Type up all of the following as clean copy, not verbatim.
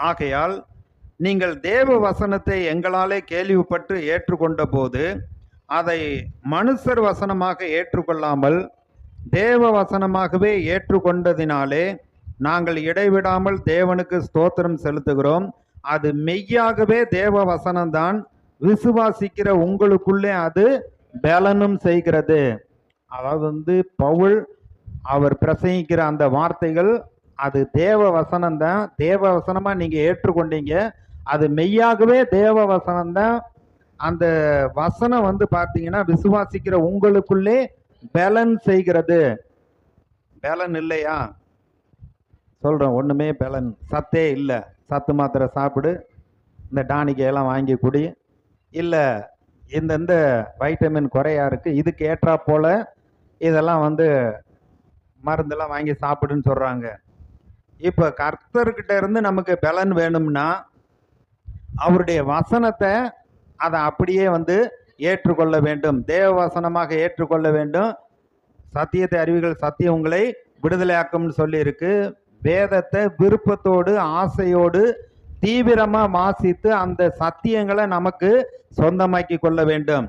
ஆகையால் நீங்கள் தேவ வசனத்தை எங்களாலே கேள்விப்பட்டு ஏற்றுக்கொண்ட போது அதை மனுஷர் வசனமாக ஏற்றுக்கொள்ளாமல் தேவ வசனமாகவே ஏற்றுக்கொண்டதினாலே நாங்கள் இடைவிடாமல் தேவனுக்கு ஸ்தோத்திரம் செலுத்துகிறோம். அது மெய்யாகவே தேவ வசனம்தான், விசுவாசிக்கிற உங்களுக்குள்ளே அது பலனும் செய்கிறது. அதாவது பவுல் அவர் பிரசங்கிக்கிற அந்த வார்த்தைகள் அது தேவ வசனம்தான், தேவ வசனமா நீங்க ஏற்றுக்கொண்டீங்க, அது மெய்யாகவே தேவ வசனம்தான். அந்த வசனம் பார்த்தீங்கன்னா விசுவாசிக்கிற உங்களுக்குள்ளே பலன் செய்கிறது. பலன் இல்லையா? சொல்றோம், ஒண்ணுமே பலன் சத்தே இல்லை. சத்து மாத்திரை சாப்பிடு, இந்த டானிக்கையெல்லாம் வாங்கி குடி, இல்லை இந்த வைட்டமின் குறையா இருக்கு, இதுக்கு ஏற்றா போல இதெல்லாம் மருந்தெல்லாம் வாங்கி சாப்பிடுன்னு சொல்றாங்க. இப்ப கர்த்தர்கிட்ட இருந்து நமக்கு பலன் வேணும்னா அவருடைய வசனத்தை அதை அப்படியே ஏற்றுக்கொள்ள வேண்டும், தேவ வசனமாக ஏற்றுக்கொள்ள வேண்டும். சத்தியத்தை அறிவுகள் சத்தியம் உங்களை விடுதலையாக்கும்னு சொல்லி இருக்கு. வேதத்தை விருப்பத்தோடு ஆசையோடு தீவிரமா வாசித்து அந்த சத்தியங்களை நமக்கு சொந்தமாக்கி கொள்ள வேண்டும்.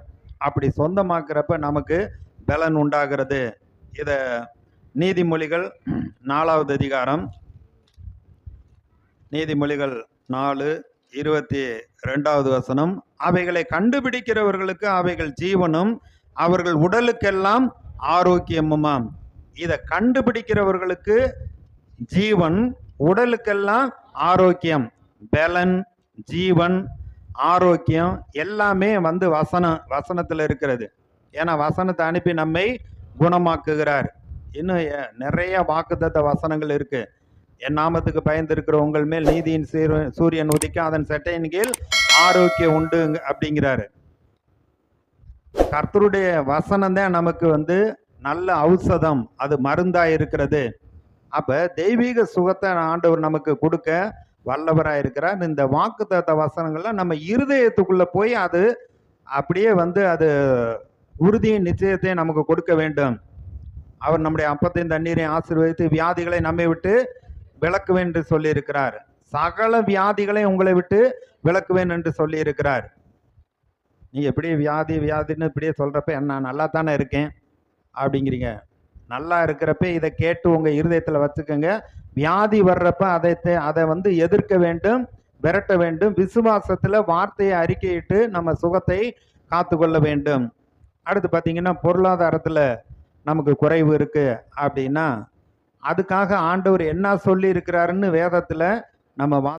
அப்படி சொந்தமாக்குறப்ப நமக்கு பலன் உண்டாகிறது. இத நீதிமொழிகள் 4வது அதிகாரம், நீதிமொழிகள் 4:22 வசனம், அவைகளை கண்டுபிடிக்கிறவர்களுக்கு அவைகள் ஜீவனும் அவர்கள் உடலுக்கெல்லாம் ஆரோக்கியமுமாம். இதை கண்டுபிடிக்கிறவர்களுக்கு ஜீவன், உடலுக்கெல்லாம் ஆரோக்கியம். பலன், ஜீவன், ஆரோக்கியம் எல்லாமே வசனத்துல இருக்கிறது. ஏன்னா வசனத்தை அனுப்பி நம்மை குணமாக்குகிறார். இன்னும் நிறைய வாக்குத்தத்த வசனங்கள் இருக்கு. என் நாமத்துக்கு பயந்திருக்கிற உங்கள் மேல் நீதியின் சூரியன் உதிக்க அதன் சட்டையின் கீழ் ஆரோக்கியம் உண்டு அப்படிங்கிறாரு. கர்த்தருடைய வசனம் தான் நமக்கு நல்ல ஔஷதம், அது மருந்தா இருக்கிறது. அப்ப தெய்வீக சுகத்தை ஆண்டவர் நமக்கு கொடுக்க வல்லவராக இருக்கிறார். இந்த வாக்குத்தத்த வசனங்கள்லாம் நம்ம இருதயத்துக்குள்ள போய் அது அப்படியே அது உறுதியின் நிச்சயத்தை நமக்கு கொடுக்க வேண்டும். அவர் நம்முடைய அப்பத்தையும் தண்ணீரையும் ஆசீர்வதித்து வியாதிகளை நம்மை விட்டு விலக்குவேன் என்று சொல்லி இருக்கிறார். சகல வியாதிகளை உங்களை விட்டு விலக்குவேன் என்று சொல்லி இருக்கிறார். நீங்க எப்படியே வியாதின்னு இப்படியே சொல்றப்ப நான் நல்லா தானே இருக்கேன் அப்படிங்கிறீங்க. நல்லா இருக்கிறப்ப இதை கேட்டு உங்க இருதயத்துல வச்சுக்கோங்க. வியாதி வர்றப்ப அதை எதிர்க்க வேண்டும், விரட்ட வேண்டும். விசுவாசத்துல வார்த்தையை அறிக்கையிட்டு நம்ம சுகத்தை காத்து கொள்ள வேண்டும். அடுத்து பார்த்தீங்கன்னா பொருளாதாரத்துல நமக்கு குறைவு இருக்கு அப்படின்னா அதுக்காக ஆண்டவர் என்ன சொல்லி இருக்கிறாருன்னு வேதத்துல நம்ம